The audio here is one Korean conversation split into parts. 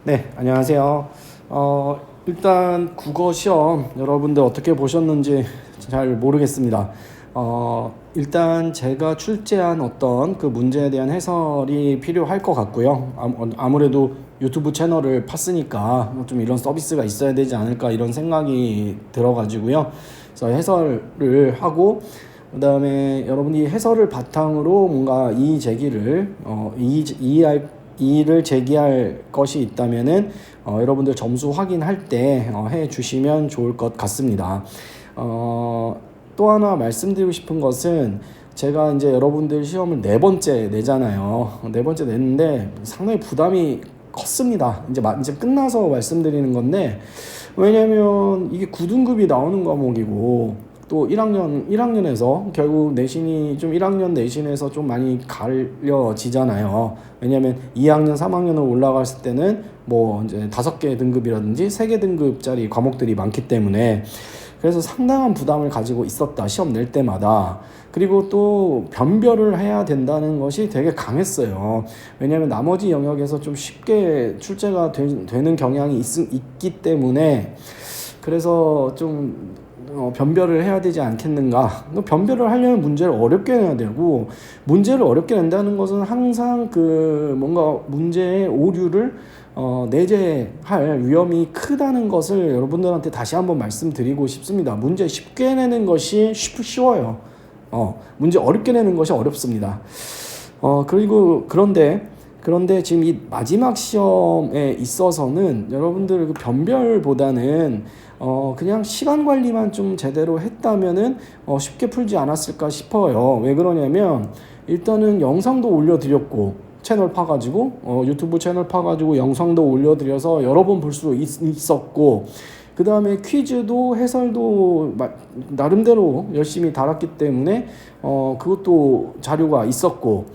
네, 안녕하세요. 일단 국어 시험 여러분들 어떻게 보셨는지 잘 모르겠습니다. 일단 제가 출제한 어떤 그 문제에 대한 해설이 필요할 것 같고요. 아무래도 유튜브 채널을 팠으니까 좀 이런 서비스가 있어야 되지 않을까 이런 생각이 들어가지고요. 그래서 해설을 하고 그다음에 여러분이 해설을 바탕으로 뭔가 이의 제기를 이의를 제기할 것이 있다면은 여러분들 점수 확인할 때 해주시면 좋을 것 같습니다. 또 하나 말씀드리고 싶은 것은 제가 이제 여러분들 시험을 네 번째 내잖아요. 네 번째 냈는데 상당히 부담이 컸습니다. 이제 끝나서 말씀드리는 건데 왜냐면 이게 9등급이 나오는 과목이고 또 1학년에서 결국 내신이 좀 1학년 내신에서 좀 많이 가려지잖아요. 왜냐면 2학년, 3학년으로 올라갔을 때는 뭐 이제 5개 등급이라든지 3개 등급짜리 과목들이 많기 때문에 그래서 상당한 부담을 가지고 있었다. 시험 낼 때마다. 그리고 또 변별을 해야 된다는 것이 되게 강했어요. 왜냐하면 나머지 영역에서 좀 쉽게 출제가 되는 경향이 있기 때문에 그래서 좀 변별을 해야 되지 않겠는가. 변별을 하려면 문제를 어렵게 내야 되고 문제를 어렵게 낸다는 것은 항상 그 뭔가 문제의 오류를 내재할 위험이 크다는 것을 여러분들한테 다시 한번 말씀드리고 싶습니다. 문제 쉽게 내는 것이 쉬워요. 문제 어렵게 내는 것이 어렵습니다. 그런데 지금 이 마지막 시험에 있어서는 여러분들 그 변별보다는 그냥 시간 관리만 좀 제대로 했다면은 쉽게 풀지 않았을까 싶어요. 왜 그러냐면 일단은 영상도 올려드렸고 채널 파가지고 유튜브 채널 파가지고 영상도 올려드려서 여러 번 볼 수 있었고 그 다음에 퀴즈도 해설도 나름대로 열심히 달았기 때문에 그것도 자료가 있었고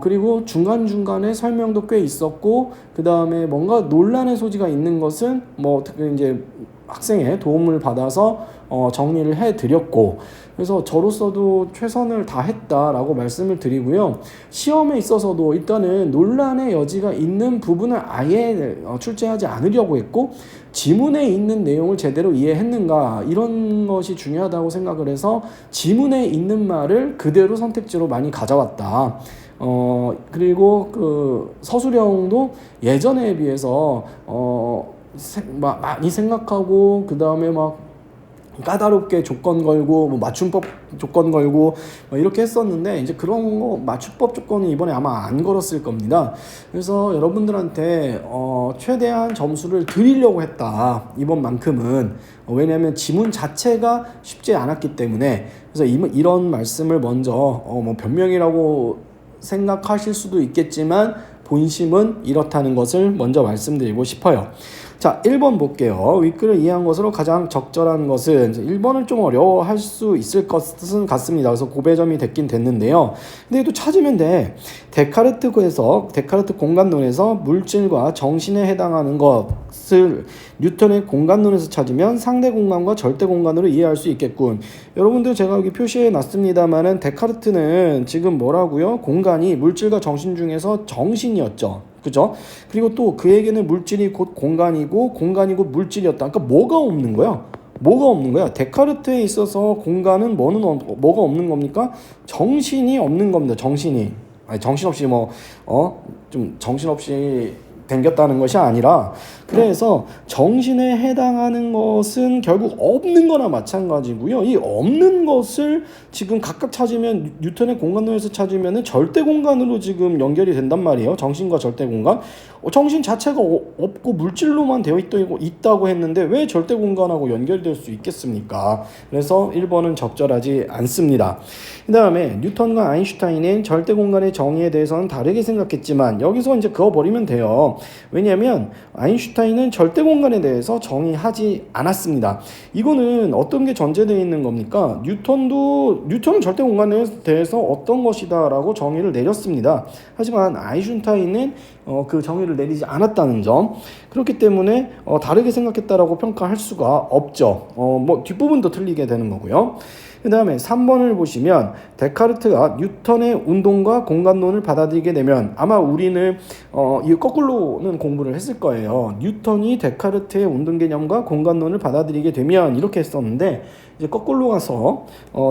그리고 중간중간에 설명도 꽤 있었고 그 다음에 뭔가 논란의 소지가 있는 것은 뭐 특히 이제 학생의 도움을 받아서 정리를 해드렸고 그래서 저로서도 최선을 다했다라고 말씀을 드리고요. 시험에 있어서도 일단은 논란의 여지가 있는 부분을 아예 출제하지 않으려고 했고 지문에 있는 내용을 제대로 이해했는가 이런 것이 중요하다고 생각을 해서 지문에 있는 말을 그대로 선택지로 많이 가져왔다. 그리고 그 서술형도 예전에 비해서 많이 생각하고 그 다음에 막 까다롭게 조건 걸고 뭐 맞춤법 조건 걸고 이렇게 했었는데 이제 그런 거 맞춤법 조건은 이번에 아마 안 걸었을 겁니다. 그래서 여러분들한테 최대한 점수를 드리려고 했다 이번만큼은. 왜냐하면 지문 자체가 쉽지 않았기 때문에 그래서 이런 말씀을 먼저 뭐 변명이라고 생각하실 수도 있겠지만 본심은 이렇다는 것을 먼저 말씀드리고 싶어요. 자, 1번 볼게요. 윗글을 이해한 것으로 가장 적절한 것은 1번을 좀 어려워할 수 있을 것은 같습니다. 그래서 고배점이 됐긴 됐는데요. 근데 또 찾으면 돼. 데카르트 공간론에서 물질과 정신에 해당하는 것을 뉴턴의 공간론에서 찾으면 상대 공간과 절대 공간으로 이해할 수 있겠군. 여러분들 제가 여기 표시해 놨습니다만은 데카르트는 지금 뭐라고요? 공간이 물질과 정신 중에서 정신이었죠. 그죠? 그리고 또 그에게는 물질이 곧 공간이고 공간이 곧 물질이었다. 그러니까 뭐가 없는 거야? 뭐가 없는 거야? 데카르트에 있어서 공간은 뭐가 없는 겁니까? 정신이 없는 겁니다. 정신이. 아니, 정신없이 좀 정신없이 댕겼다는 것이 아니라 그래서 정신에 해당하는 것은 결국 없는 거나 마찬가지고요. 이 없는 것을 지금 각각 찾으면 뉴턴의 공간론에서 찾으면 절대 공간으로 지금 연결이 된단 말이에요. 정신과 절대 공간. 정신 자체가 없고 물질로만 되어 있다고 했는데 왜 절대 공간하고 연결될 수 있겠습니까? 그래서 1번은 적절하지 않습니다. 그 다음에 뉴턴과 아인슈타인은 절대 공간의 정의에 대해서는 다르게 생각했지만 여기서 이제 그어버리면 돼요. 왜냐하면 아인슈타인은 절대 공간에 대해서 정의하지 않았습니다. 이거는 어떤 게 전제되어 있는 겁니까? 뉴턴은 절대 공간에 대해서 어떤 것이다 라고 정의를 내렸습니다. 하지만 아인슈타인은 그 정의를 내리지 않았다는 점. 그렇기 때문에 다르게 생각했다라고 평가할 수가 없죠. 뭐 뒷부분도 틀리게 되는 거고요. 그 다음에 3번을 보시면 데카르트가 뉴턴의 운동과 공간론을 받아들이게 되면, 아마 우리는 이 거꾸로는 공부를 했을 거예요. 뉴턴이 데카르트의 운동 개념과 공간론을 받아들이게 되면 이렇게 했었는데, 이제 거꾸로 가서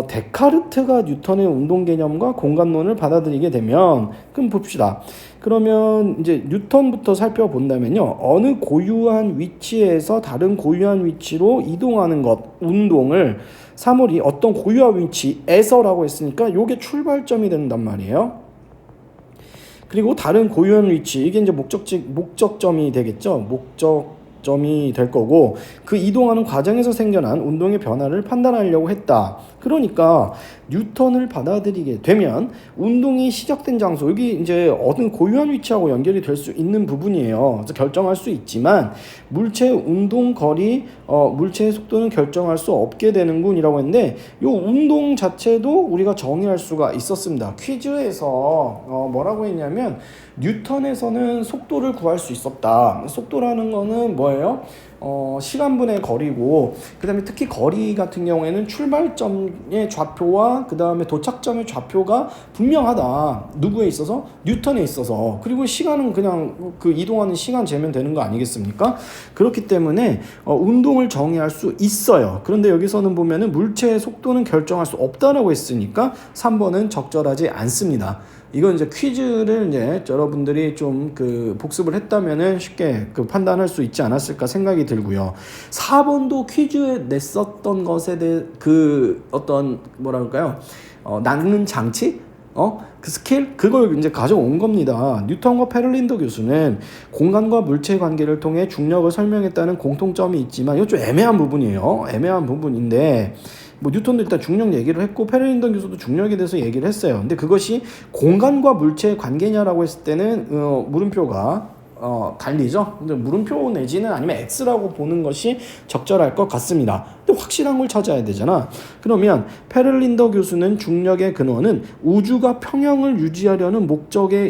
데카르트가 뉴턴의 운동 개념과 공간론을 받아들이게 되면, 그럼 봅시다. 그러면 이제 뉴턴부터 살펴본다면요, 어느 고유한 위치에서 다른 고유한 위치로 이동하는 것, 운동을 3월이 어떤 고유한 위치에서라고 했으니까 요게 출발점이 된단 말이에요. 그리고 다른 고유한 위치, 이게 이제 목적점이 되겠죠. 목적점이 될 거고, 그 이동하는 과정에서 생겨난 운동의 변화를 판단하려고 했다. 그러니까 뉴턴을 받아들이게 되면 운동이 시작된 장소, 여기 이제 어느 고유한 위치하고 연결이 될 수 있는 부분이에요. 그래서 결정할 수 있지만 물체의 운동 거리, 물체의 속도는 결정할 수 없게 되는군이라고 했는데, 이 운동 자체도 우리가 정의할 수가 있었습니다. 퀴즈에서 뭐라고 했냐면, 뉴턴에서는 속도를 구할 수 있었다. 속도라는 거는 뭐예요? 시간분의 거리고, 그 다음에 특히 거리 같은 경우에는 출발점의 좌표와 그 다음에 도착점의 좌표가 분명하다. 누구에 있어서? 뉴턴에 있어서. 그리고 시간은 그냥 그 이동하는 시간 재면 되는 거 아니겠습니까? 그렇기 때문에 운동을 정의할 수 있어요. 그런데 여기서는 보면은 물체의 속도는 결정할 수 없다라고 했으니까 3번은 적절하지 않습니다. 이건 이제 퀴즈를 이제 여러분들이 좀 그 복습을 했다면은 쉽게 그 판단할 수 있지 않았을까 생각이 들고요. 4번도 퀴즈에 냈었던 것에 대해 그 어떤 뭐랄까요? 낚는 장치? 그 스킬? 그걸 이제 가져온 겁니다. 뉴턴과 페를린더 교수는 공간과 물체의 관계를 통해 중력을 설명했다는 공통점이 있지만 이거 좀 애매한 부분이에요. 애매한 부분인데, 뭐 뉴턴도 일단 중력 얘기를 했고 페를린더 교수도 중력에 대해서 얘기를 했어요. 근데 그것이 공간과 물체의 관계냐라고 했을 때는 물음표가 달리죠. 근데 물음표 내지는 아니면 X라고 보는 것이 적절할 것 같습니다. 근데 확실한 걸 찾아야 되잖아. 그러면 페를린더 교수는 중력의 근원은 우주가 평형을 유지하려는 목적에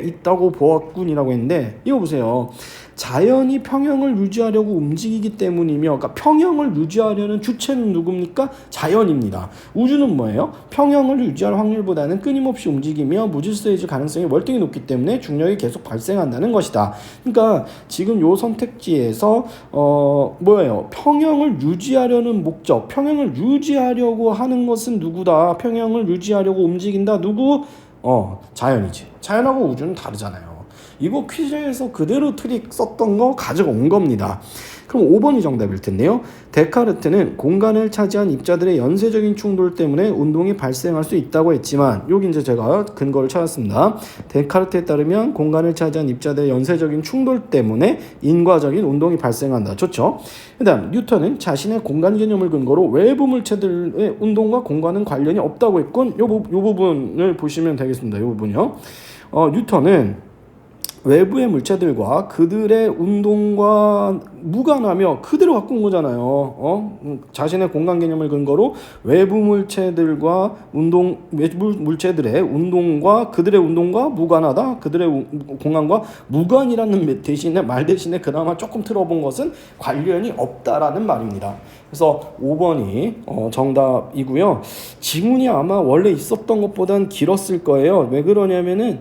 있다고 보았군이라고 했는데, 이거 보세요. 자연이 평형을 유지하려고 움직이기 때문이며, 그러니까 평형을 유지하려는 주체는 누굽니까? 자연입니다. 우주는 뭐예요? 평형을 유지할 확률보다는 끊임없이 움직이며 무질서해질 가능성이 월등히 높기 때문에 중력이 계속 발생한다는 것이다. 그러니까 지금 요 선택지에서 뭐예요? 평형을 유지하려는 목적, 평형을 유지하려고 하는 것은 누구다? 평형을 유지하려고 움직인다. 누구? 자연이지. 자연하고 우주는 다르잖아요. 이거 퀴즈에서 그대로 트릭 썼던 거 가져온 겁니다. 그럼 5번이 정답일 텐데요. 데카르트는 공간을 차지한 입자들의 연쇄적인 충돌 때문에 운동이 발생할 수 있다고 했지만, 여기 이제 제가 근거를 찾았습니다. 데카르트에 따르면 공간을 차지한 입자들의 연쇄적인 충돌 때문에 인과적인 운동이 발생한다. 좋죠? 그 다음 뉴턴은 자신의 공간 개념을 근거로 외부 물체들의 운동과 공간은 관련이 없다고 했군. 요 부분을 보시면 되겠습니다. 요 부분이요. 뉴턴은 외부의 물체들과 그들의 운동과 무관하며 그대로 갖고 온 거잖아요. 자신의 공간 개념을 근거로 외부 물체들의 운동과 그들의 운동과 무관하다. 그들의 공간과 무관이라는 말 대신에 그나마 조금 틀어본 것은 관련이 없다라는 말입니다. 그래서 5번이 정답이고요. 지문이 아마 원래 있었던 것보단 길었을 거예요. 왜 그러냐면은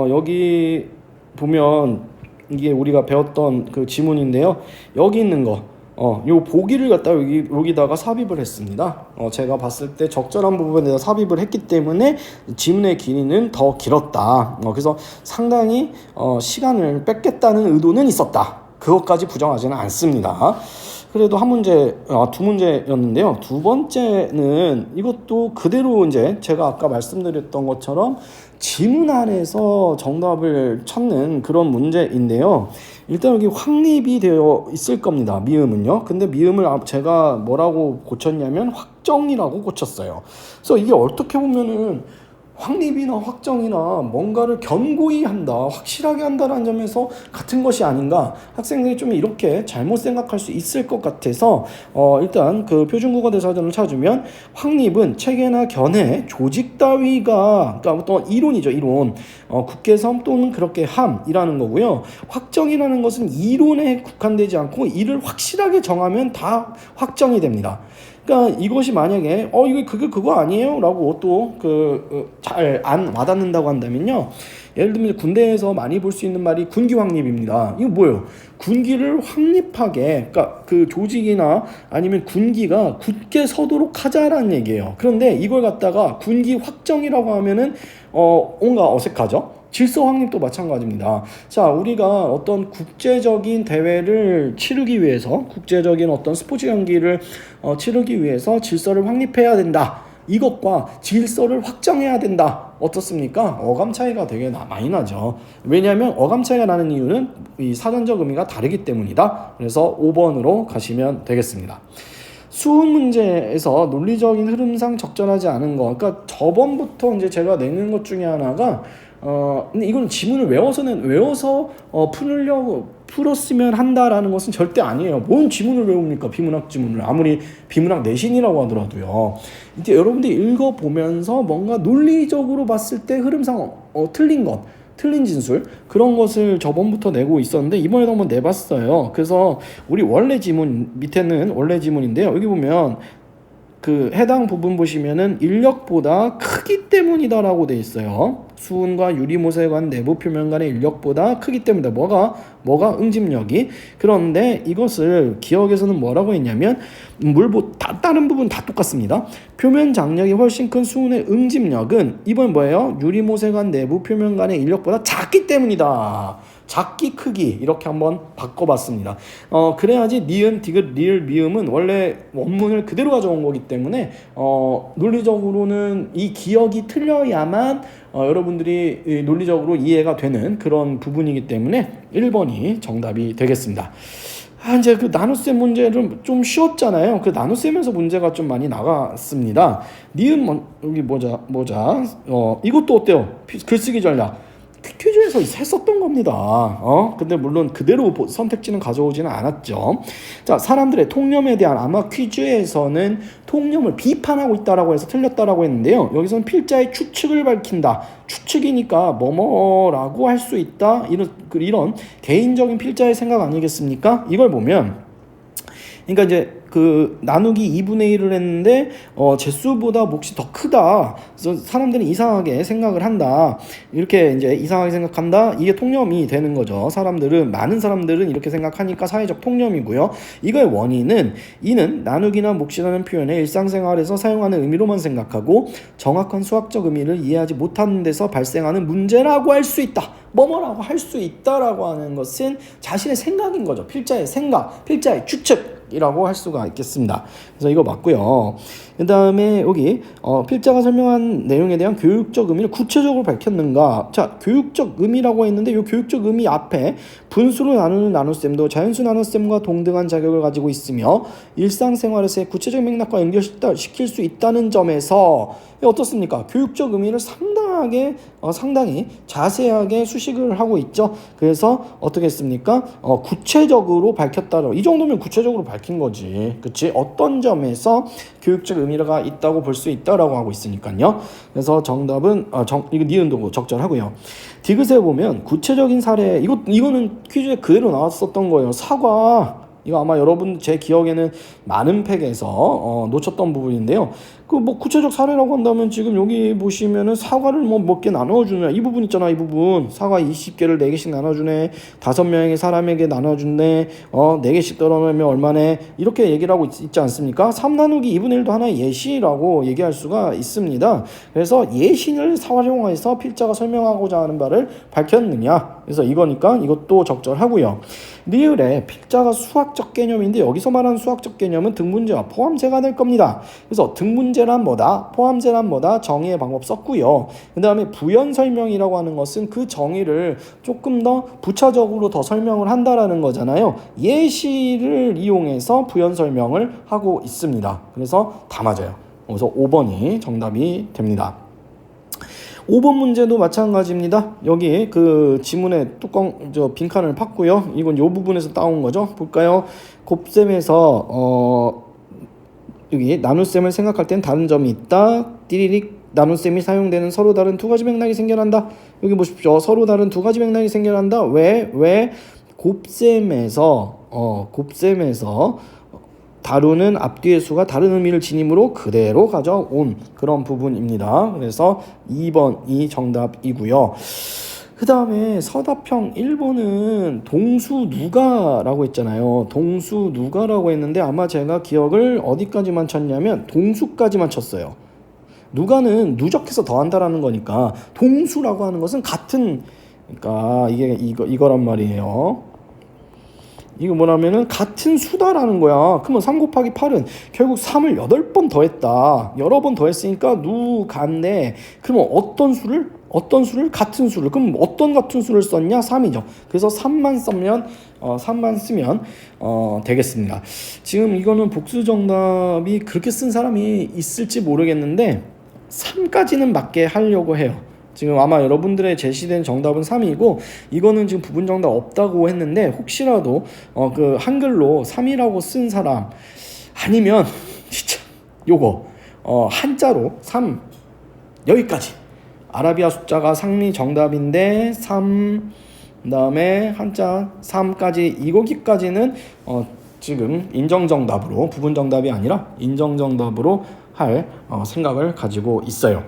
여기 보면 이게 우리가 배웠던 그 지문인데요. 여기 있는 거, 요 보기를 갖다 여기다가 삽입을 했습니다. 제가 봤을 때 적절한 부분에다 삽입을 했기 때문에 지문의 길이는 더 길었다. 그래서 상당히 시간을 뺏겠다는 의도는 있었다. 그것까지 부정하지는 않습니다. 그래도 두 문제였는데요. 두 번째는 이것도 그대로 이제 제가 아까 말씀드렸던 것처럼 지문 안에서 정답을 찾는 그런 문제인데요. 일단 여기 확립이 되어 있을 겁니다. 미음은요. 근데 미음을 제가 뭐라고 고쳤냐면 확정이라고 고쳤어요. 그래서 이게 어떻게 보면은 확립이나 확정이나 뭔가를 견고히 한다, 확실하게 한다라는 점에서 같은 것이 아닌가, 학생들이 좀 이렇게 잘못 생각할 수 있을 것 같아서 일단 그 표준국어대사전을 찾으면 확립은 체계나 견해, 조직 따위가, 그러니까 어떤 이론이죠, 이론. 국계섬 또는 그렇게 함이라는 거고요. 확정이라는 것은 이론에 국한되지 않고 이를 확실하게 정하면 다 확정이 됩니다. 그러니까 이것이 만약에 이거 그거 아니에요? 라고 또 잘 안 와닿는다고 한다면요. 예를 들면 군대에서 많이 볼 수 있는 말이 군기 확립입니다. 이거 뭐예요? 군기를 확립하게, 그러니까 그 조직이나 아니면 군기가 굳게 서도록 하자라는 얘기예요. 그런데 이걸 갖다가 군기 확정이라고 하면은 뭔가 어색하죠? 질서 확립도 마찬가지입니다. 자, 우리가 어떤 국제적인 대회를 치르기 위해서, 국제적인 어떤 스포츠 경기를 치르기 위해서 질서를 확립해야 된다. 이것과 질서를 확정해야 된다. 어떻습니까? 어감 차이가 되게 많이 나죠. 왜냐하면 어감 차이가 나는 이유는 이 사전적 의미가 다르기 때문이다. 그래서 5번으로 가시면 되겠습니다. 수능 문제에서 논리적인 흐름상 적절하지 않은 거, 그러니까 저번부터 이제 제가 내는 것 중에 하나가 근데 이건 지문을 외워서 풀었으면 한다라는 것은 절대 아니에요. 뭔 지문을 외웁니까? 비문학 지문을. 아무리 비문학 내신이라고 하더라도요. 이제 여러분들이 읽어보면서 뭔가 논리적으로 봤을 때 흐름상 틀린 진술, 그런 것을 저번부터 내고 있었는데 이번에도 한번 내봤어요. 그래서 우리 원래 지문 밑에는 원래 지문인데요. 여기 보면 그 해당 부분 보시면은 인력보다 크기 때문이다라고 돼 있어요. 수은과 유리모세 간 내부 표면 간의 인력보다 크기 때문이다. 뭐가 응집력이. 그런데 이것을 기억에서는 뭐라고 했냐면 다른 부분 다 똑같습니다. 표면 장력이 훨씬 큰 수은의 응집력은 이번 뭐예요? 유리모세 간 내부 표면 간의 인력보다 작기 때문이다. 작기 크기 이렇게 한번 바꿔봤습니다. 그래야지 니은, 디귿, 리을, 미음은 원래 원문을 그대로 가져온 거기 때문에 논리적으로는 이 기억이 틀려야만 여러분들이 논리적으로 이해가 되는 그런 부분이기 때문에 1번이 정답이 되겠습니다. 이제 그 나눗셈 문제는 좀 쉬웠잖아요. 그 나눗셈에서 문제가 좀 많이 나갔습니다. 니은 여기 보자. 이것도 어때요? 글쓰기 전략. 퀴즈에서 했었던 겁니다. 근데 물론 그대로 선택지는 가져오지는 않았죠. 자, 사람들의 통념에 대한, 아마 퀴즈에서는 통념을 비판하고 있다라고 해서 틀렸다라고 했는데요. 여기서는 필자의 추측을 밝힌다. 추측이니까 뭐뭐라고 할 수 있다. 이런 개인적인 필자의 생각 아니겠습니까? 이걸 보면, 그러니까 이제 그 나누기 2분의 1을 했는데 제수보다 몫이 더 크다. 그래서 사람들은 이상하게 생각을 한다. 이렇게 이제 이상하게 생각한다. 이게 통념이 되는 거죠. 많은 사람들은 이렇게 생각하니까 사회적 통념이고요. 이거의 원인은 이는 나누기나 몫이라는 표현을 일상생활에서 사용하는 의미로만 생각하고 정확한 수학적 의미를 이해하지 못하는 데서 발생하는 문제라고 할 수 있다. 뭐뭐라고 할 수 있다라고 하는 것은 자신의 생각인 거죠. 필자의 생각, 필자의 추측이라고 할 수가 있겠습니다. 그래서 이거 맞고요. 그 다음에 여기 필자가 설명한 내용에 대한 교육적 의미를 구체적으로 밝혔는가. 자, 교육적 의미라고 했는데 이 교육적 의미 앞에 분수로 나누는 나눗셈도 자연수 나눗셈과 동등한 자격을 가지고 있으며 일상생활에서의 구체적 맥락과 연결시킬 수 있다는 점에서 어떻습니까? 교육적 의미를 상당히 자세하게 수식을 하고 있죠. 그래서 어떻게 했습니까? 구체적으로 밝혔다. 이 정도면 구체적으로 밝힌 거지. 그치? 어떤 점에서 교육적 의미가 있다고 볼 수 있다라고 하고 있으니까요. 그래서 정답은 이거 니은도 적절하고요. 디귿에 보면 구체적인 사례, 이거는 퀴즈에 그대로 나왔었던 거예요. 사과. 이거 아마 여러분 제 기억에는 많은 팩에서 놓쳤던 부분인데요. 그 뭐 구체적 사례라고 한다면 지금 여기 보시면은 사과를 뭐 몇 개 나눠주냐, 이 부분 있잖아. 이 부분 사과 20개를 4개씩 나눠주네, 5명의 사람에게 나눠준네, 4개씩 떨어내면 얼마네, 이렇게 얘기를 하고 있지 않습니까? 3 나누기 2분의 1도 하나의 예시라고 얘기할 수가 있습니다. 그래서 예시를 활용해서 필자가 설명하고자 하는 바를 밝혔느냐, 그래서 이거니까 이것도 적절하고요. 리을의 필자가 수학적 개념인데 여기서 말하는 수학적 개념은 등문제와 포함제가 될 겁니다. 그래서 등문제란 뭐다, 포함제란 뭐다, 정의의 방법 썼고요. 그 다음에 부연 설명이라고 하는 것은 그 정의를 조금 더 부차적으로 더 설명을 한다라는 거잖아요. 예시를 이용해서 부연 설명을 하고 있습니다. 그래서 다 맞아요. 그래서 5번이 정답이 됩니다. 5번 문제도 마찬가지입니다. 여기 그 지문에 뚜껑 빈칸을 팠고요. 이건 요 부분에서 따온 거죠. 볼까요? 곱셈에서 여기 나눗셈을 생각할 땐 다른 점이 있다. 띠리릭 나눗셈이 사용되는 서로 다른 두 가지 맥락이 생겨난다. 여기 보십시오. 서로 다른 두 가지 맥락이 생겨난다. 왜 곱셈에서 다루는 앞뒤의 수가 다른 의미를 지니므로 그대로 가져온 그런 부분입니다. 그래서 2번이 정답이고요. 그 다음에 서답형 1번은 동수 누가라고 했잖아요. 동수 누가라고 했는데 아마 제가 기억을 어디까지만 쳤냐면 동수까지만 쳤어요. 누가는 누적해서 더한다라는 거니까 동수라고 하는 것은 같은, 그러니까 이게 이거란 말이에요. 이거 뭐냐면은 같은 수다라는 거야. 그러면 3 곱하기 8은 결국 3을 8번 더했다. 여러 번 더했으니까 누가인데, 그러면 어떤 수를 같은 수를, 그럼 어떤 같은 수를 썼냐? 3이죠. 그래서 3만 쓰면 되겠습니다. 지금 이거는 복수 정답이 그렇게 쓴 사람이 있을지 모르겠는데 3까지는 맞게 하려고 해요. 지금 아마 여러분들의 제시된 정답은 3이고 이거는 지금 부분 정답 없다고 했는데 혹시라도 그 한글로 3이라고 쓴 사람 아니면 진짜 요거 한자로 3 여기까지 아라비아 숫자가 상리 정답인데 3 그다음에 한자 3까지 이거기까지는 지금 인정 정답으로, 부분 정답이 아니라 인정 정답으로 할 생각을 가지고 있어요.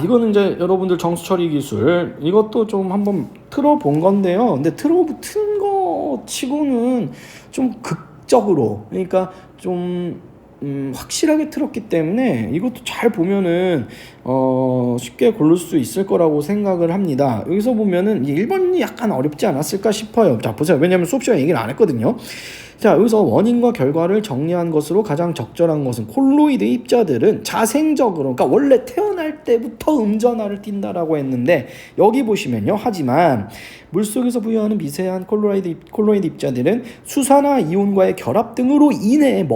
이거는 이제 여러분들 정수 처리 기술 이것도 좀 한번 틀어본 건데요. 근데 틀은 거 치고는 좀 극적으로, 그러니까 좀 확실하게 틀었기 때문에 이것도 잘 보면은 쉽게 고를 수 있을 거라고 생각을 합니다. 여기서 보면은 1번이 약간 어렵지 않았을까 싶어요. 자, 보세요. 왜냐면 수업 시간에 얘기를 안 했거든요. 자, 여기서 원인과 결과를 정리한 것으로 가장 적절한 것은 콜로이드 입자들은 자생적으로, 그러니까 원래 태어날 때부터 음전하를 띈다라고 했는데 여기 보시면요. 하지만 물속에서 부여하는 미세한 콜로이드 입자들은 수산화 이온과의 결합 등으로 인해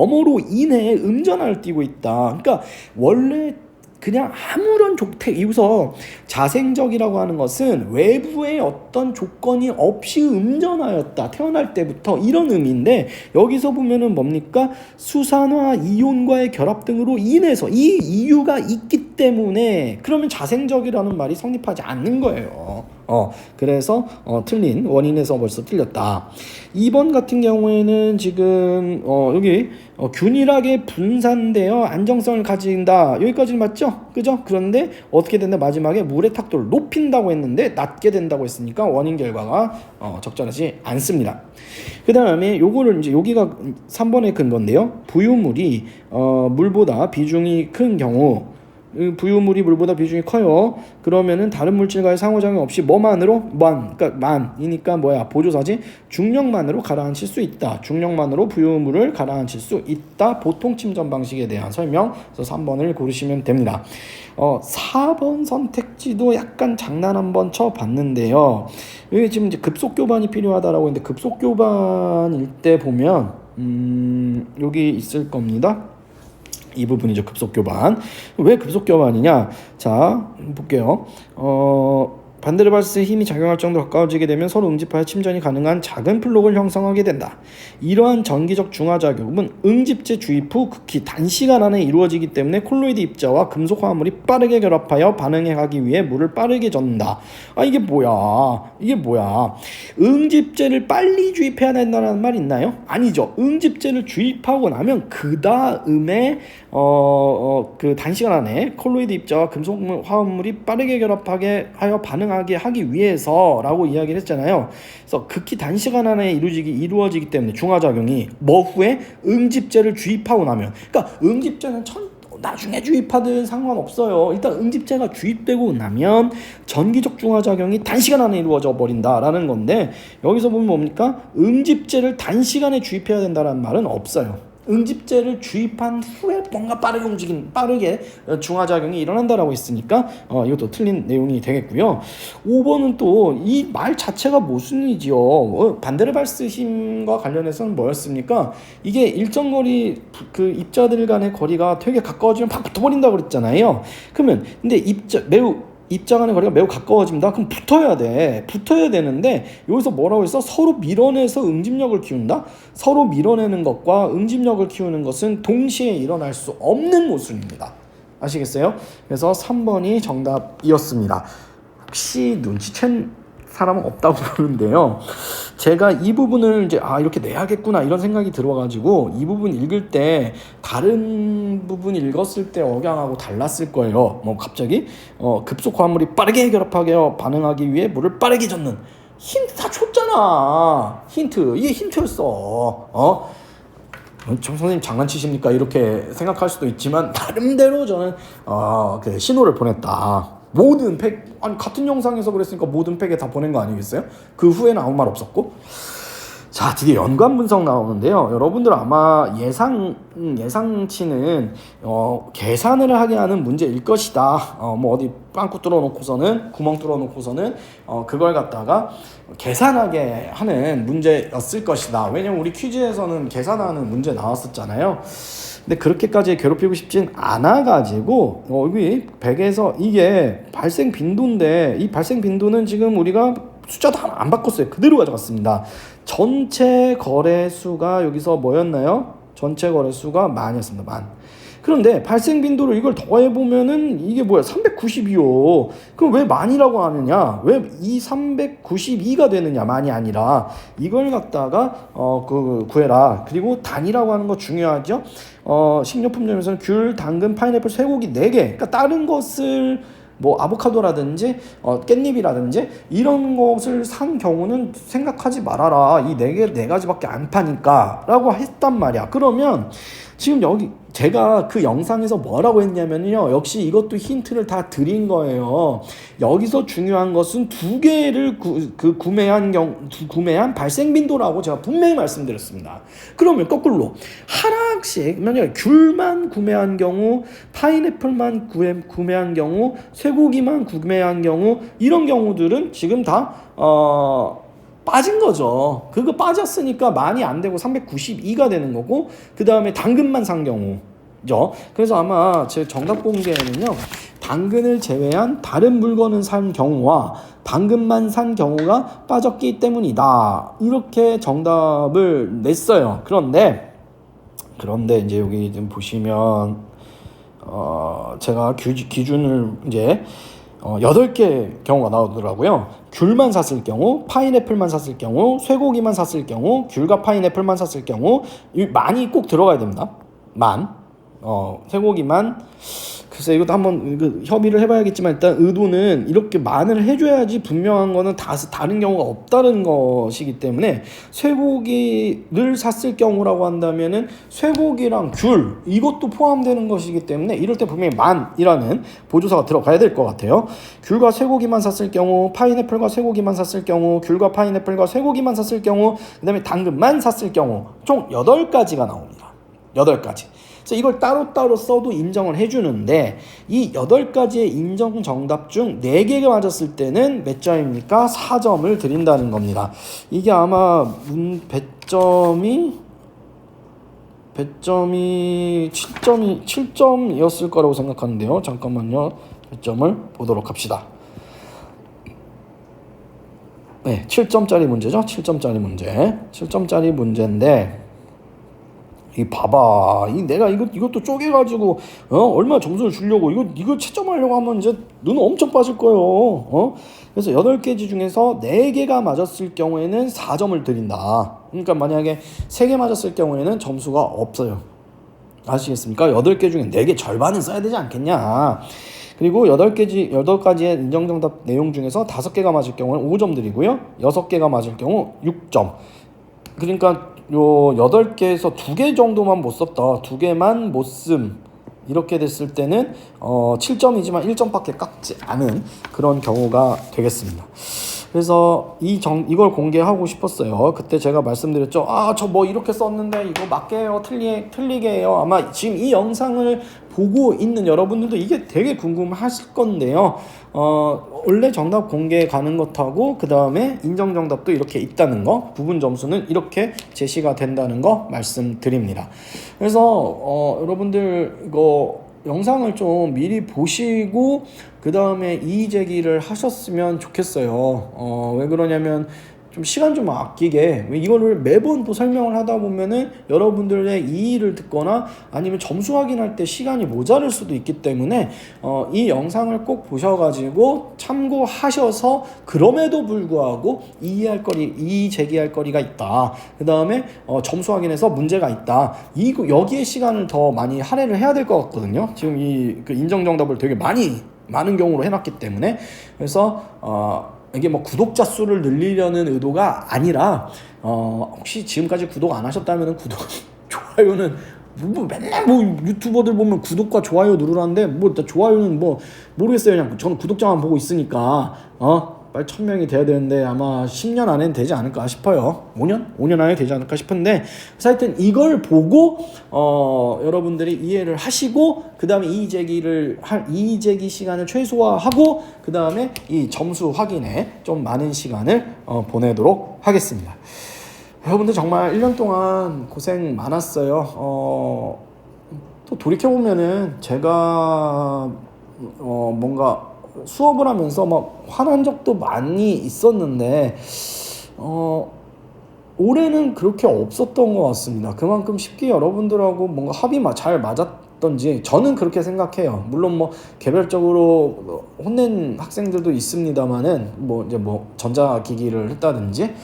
음전하를 띠고 있다. 그러니까 원래 그냥 아무런 여기서 자생적이라고 하는 것은 외부의 어떤 조건이 없이 음전하였다. 태어날 때부터 이런 의미인데 여기서 보면은 뭡니까? 수산화 이온과의 결합 등으로 인해서 이 이유가 있기 때문에 그러면 자생적이라는 말이 성립하지 않는 거예요. 그래서 틀린 원인에서 벌써 틀렸다. 2번 같은 경우에는 지금 여기 균일하게 분산되어 안정성을 가진다. 여기까지는 맞죠? 그죠? 그런데 어떻게 된다? 마지막에 물의 탁도를 높인다고 했는데 낮게 된다고 했으니까 원인 결과가 적절하지 않습니다. 그 다음에 요거를 이제 여기가 3번의 근거인데요. 부유물이 물보다 비중이 큰 경우, 부유물이 물보다 비중이 커요. 그러면은 다른 물질과의 상호작용 없이 그러니까 만이니까 보조사지 중력만으로 가라앉힐 수 있다. 중력만으로 부유물을 가라앉힐 수 있다. 보통 침전 방식에 대한 설명. 그래서 3번을 고르시면 됩니다. 4번 선택지도 약간 장난 한번 쳐봤는데요. 여기 지금 이제 급속 교반이 필요하다라고 했는데 급속 교반일 때 보면 여기 있을 겁니다. 이 부분이죠. 급속교반. 왜 급속교반이냐? 자, 볼게요. 반데르발스의 힘이 작용할 정도로 가까워지게 되면 서로 응집하여 침전이 가능한 작은 플록을 형성하게 된다. 이러한 전기적 중화작용은 응집체 주입 후 극히 단시간 안에 이루어지기 때문에 콜로이드 입자와 금속 화합물이 빠르게 결합하여 반응해 가기 위해 물을 빠르게 젓는다. 이게 뭐야? 응집제를 빨리 주입해야 된다는 말 있나요? 아니죠. 응집제를 주입하고 나면 그 다음에 그 단시간 안에 콜로이드 입자와 금속 화합물이 빠르게 결합하게 하여 반응하게 하기 위해서라고 이야기를 했잖아요. 그래서 극히 단시간 안에 이루어지기 때문에 중화작용이 후에 응집제를 주입하고 나면, 그러니까 응집제는 나중에 주입하든 상관없어요. 일단 응집제가 주입되고 나면 전기적 중화작용이 단시간 안에 이루어져 버린다라는 건데 여기서 보면 뭡니까? 응집제를 단시간에 주입해야 된다는 말은 없어요. 응집제를 주입한 후에 뭔가 빠르게 중화작용이 일어난다라고 했으니까 이것도 틀린 내용이 되겠고요. 5번은 또 이 말 자체가 모순이지요. 반데르발스 힘과 관련해서는 뭐였습니까? 이게 일정 거리 그 입자들 간의 거리가 되게 가까워지면 팍 붙어버린다고 그랬잖아요. 그러면 근데 매우 입장 간의 거리가 매우 가까워집니다. 그럼 붙어야 돼. 붙어야 되는데 여기서 뭐라고 했어? 서로 밀어내서 응집력을 키운다? 서로 밀어내는 것과 응집력을 키우는 것은 동시에 일어날 수 없는 모순입니다. 아시겠어요? 그래서 3번이 정답이었습니다. 혹시 눈치챈 사람은 없다고 보는데요. 제가 이 부분을 이제 이렇게 내야겠구나 이런 생각이 들어가지고 이 부분 읽을 때 다른 부분 읽었을 때 억양하고 달랐을 거예요. 뭐 갑자기 급속 화물이 빠르게 결합하게 반응하기 위해 물을 빠르게 젓는 힌트 다 줬잖아. 힌트 이게 힌트였어. 저 선생님 장난치십니까? 이렇게 생각할 수도 있지만 나름대로 저는 그 신호를 보냈다. 모든 팩 같은 영상에서 그랬으니까 모든 팩에 다 보낸 거 아니겠어요? 그 후에는 아무 말 없었고. 자, 드디어 연관 분석 나오는데요. 여러분들 아마 예상치는 계산을 하게 하는 문제일 것이다. 뭐 어디 빵꾸 뚫어놓고서는 구멍 뚫어놓고서는 그걸 갖다가 계산하게 하는 문제였을 것이다. 왜냐면 우리 퀴즈에서는 계산하는 문제 나왔었잖아요. 근데 그렇게까지 괴롭히고 싶진 않아가지고 여기 100에서 이게 발생 빈도인데 이 발생 빈도는 지금 우리가 숫자도 하나 안 바꿨어요. 그대로 가져갔습니다. 전체 거래수가 여기서 뭐였나요? 전체 거래수가 만이었습니다. 만. 그런데 발생 빈도를 이걸 더해보면은 이게 뭐야? 392요. 그럼 왜 만이라고 하느냐? 왜 이 392가 되느냐? 만이 아니라 이걸 갖다가 구해라. 그리고 단위라고 하는 거 중요하죠? 식료품점에서는 귤, 당근, 파인애플, 쇠고기 4개. 그러니까 다른 것을 뭐 아보카도라든지 깻잎이라든지 이런 것을 산 경우는 생각하지 말아라. 이 4가지밖에 안 파니까 라고 했단 말이야. 그러면 지금 여기 제가 그 영상에서 뭐라고 했냐면요, 역시 이것도 힌트를 다 드린 거예요. 여기서 중요한 것은 2개를 구매한 발생 빈도라고 제가 분명히 말씀드렸습니다. 그러면 거꾸로 하나씩 만약에 귤만 구매한 경우, 파인애플만 구매한 경우, 쇠고기만 구매한 경우, 이런 경우들은 지금 다 빠진 거죠. 그거 빠졌으니까 많이 안 되고 392가 되는 거고, 그 다음에 당근만 산 경우죠. 그래서 아마 제 정답 공개에는요, 당근을 제외한 다른 물건을 산 경우와 당근만 산 경우가 빠졌기 때문이다. 이렇게 정답을 냈어요. 그런데 이제 여기 좀 보시면 제가 기준을 이제 8개 경우가 나오더라고요. 귤만 샀을 경우, 파인애플만 샀을 경우, 쇠고기만 샀을 경우, 귤과 파인애플만 샀을 경우, 만이 꼭 들어가야 됩니다. 쇠고기만. 글쎄 이것도 한번 협의를 해봐야겠지만 일단 의도는 이렇게 만을 해줘야지 분명한 거는 다른 경우가 없다는 것이기 때문에 쇠고기를 샀을 경우라고 한다면은 쇠고기랑 귤 이것도 포함되는 것이기 때문에 이럴 때 분명히 만이라는 보조사가 들어가야 될 것 같아요. 귤과 쇠고기만 샀을 경우, 파인애플과 쇠고기만 샀을 경우, 귤과 파인애플과 쇠고기만 샀을 경우, 그 다음에 당근만 샀을 경우 총 8가지가 나옵니다. 8가지. 그래서 이걸 따로따로 써도 인정을 해주는데 이 8가지의 인정 정답 중 4개가 맞았을 때는 몇 점입니까? 4점을 드린다는 겁니다. 이게 아마 배점이 7점이었을 거라고 생각하는데요. 잠깐만요. 배점을 보도록 합시다. 네, 7점짜리 문제죠. 7점짜리 문제. 7점짜리 문제인데 봐봐. 내가 이것도 쪼개가지고, 얼마 점수를 주려고, 이거 채점하려고 하면 이제 눈 엄청 빠질 거예요. 그래서 8개지 중에서 4개가 맞았을 경우에는 4점을 드린다. 그러니까 만약에 3개 맞았을 경우에는 점수가 없어요. 아시겠습니까? 8개 중에 4개 절반은 써야 되지 않겠냐. 그리고 8가지의 인정정답 내용 중에서 5개가 맞을 경우는 5점 드리고요. 6개가 맞을 경우 6점. 그러니까 요 8개에서 2개 정도만 못 썼다. 2개만 못 쓴. 이렇게 됐을 때는 7점이지만 1점밖에 깎지 않은 그런 경우가 되겠습니다. 그래서 이걸 공개하고 싶었어요. 그때 제가 말씀드렸죠. 저 뭐 이렇게 썼는데 이거 맞게 해요? 틀리게 해요? 아마 지금 이 영상을 보고 있는 여러분들도 이게 되게 궁금하실 건데요. 원래 정답 공개 가는 것하고 그 다음에 인정 정답도 이렇게 있다는 거, 부분 점수는 이렇게 제시가 된다는 거 말씀드립니다. 그래서 여러분들 이거 영상을 좀 미리 보시고 그 다음에 이의 제기를 하셨으면 좋겠어요. 왜 그러냐면 좀 시간 좀 아끼게, 이거를 매번 또 설명을 하다 보면은 여러분들의 이의를 듣거나 아니면 점수 확인할 때 시간이 모자랄 수도 있기 때문에 이 영상을 꼭 보셔가지고 참고하셔서, 그럼에도 불구하고 이의 제기할 거리가 있다, 그 다음에 점수 확인해서 문제가 있다, 여기에 시간을 더 많이 할애를 해야 될 것 같거든요. 지금 그 인정 정답을 되게 많은 경우로 해놨기 때문에. 그래서 이게 뭐 구독자 수를 늘리려는 의도가 아니라, 혹시 지금까지 구독 안 하셨다면 구독, 좋아요는 맨날 유튜버들 보면 구독과 좋아요 누르라는데, 좋아요는 모르겠어요. 그냥 저는 구독자만 보고 있으니까 빨리 1000명이 돼야 되는데 아마 10년 안에는 되지 않을까 싶어요. 5년 안에 되지 않을까 싶은데, 하여튼 이걸 보고 여러분들이 이해를 하시고, 그 다음에 이의 제기 시간을 최소화하고, 그 다음에 이 점수 확인에 좀 많은 시간을 보내도록 하겠습니다. 여러분들 정말 1년 동안 고생 많았어요. 또 돌이켜보면은 제가 뭔가 수업을 하면서 막 화난 적도 많이 있었는데 올해는 그렇게 없었던 것 같습니다. 그만큼 쉽게 여러분들하고 뭔가 합이 잘 맞았던지 저는 그렇게 생각해요. 물론 개별적으로 혼낸 학생들도 있습니다만은 전자기기를 했다든지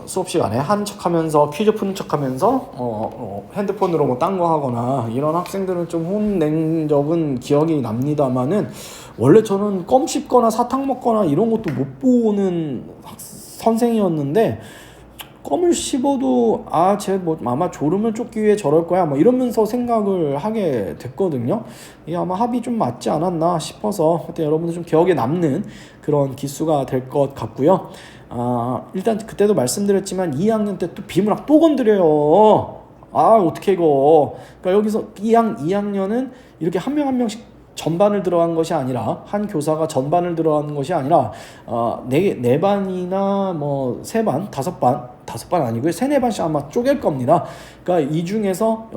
수업 시간에 하는 척하면서 퀴즈 푸는 척하면서 핸드폰으로 딴 거 하거나 이런 학생들은 좀 혼낸 적은 기억이 납니다만은, 원래 저는 껌 씹거나 사탕 먹거나 이런 것도 못 보는 선생이었는데, 껌을 씹어도 쟤 아마 졸으면 쫓기 위해 저럴 거야 이러면서 생각을 하게 됐거든요. 이게 아마 합이 좀 맞지 않았나 싶어서 그때 여러분들 좀 기억에 남는 그런 기수가 될 것 같고요. 일단 그때도 말씀드렸지만 2학년 때 또 비문학 또 건드려요. 어떻게 이거. 그러니까 여기서 2학년은 이렇게 한 명 한 명씩 전반을 들어간 것이 아니라, 한 교사가 전반을 들어가는 것이 아니라 네 반이나 세 반, 다섯 반 아니고요, 세네 반씩 아마 쪼갤 겁니다. 그러니까 이 중에서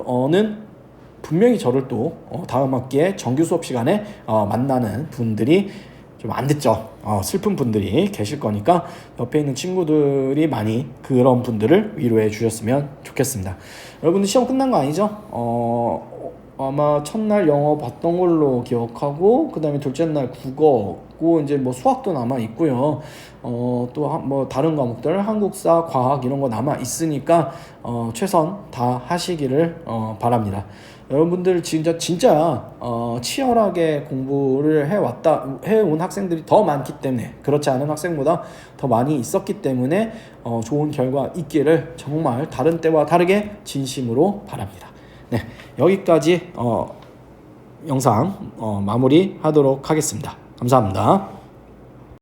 분명히 저를 또 다음 학기에 정규 수업 시간에 만나는 분들이 좀 안 듣죠. 슬픈 분들이 계실 거니까 옆에 있는 친구들이 많이 그런 분들을 위로해 주셨으면 좋겠습니다. 여러분들 시험 끝난 거 아니죠? 아마 첫날 영어 봤던 걸로 기억하고, 그 다음에 둘째 날 국어고, 이제 수학도 남아 있고요. 또 다른 과목들 한국사, 과학 이런 거 남아 있으니까 최선 다 하시기를 바랍니다. 여러분들 진짜 치열하게 공부를 해온 학생들이 더 많기 때문에, 그렇지 않은 학생보다 더 많이 있었기 때문에 좋은 결과 있기를 정말 다른 때와 다르게 진심으로 바랍니다. 네, 여기까지 영상 마무리하도록 하겠습니다. 감사합니다.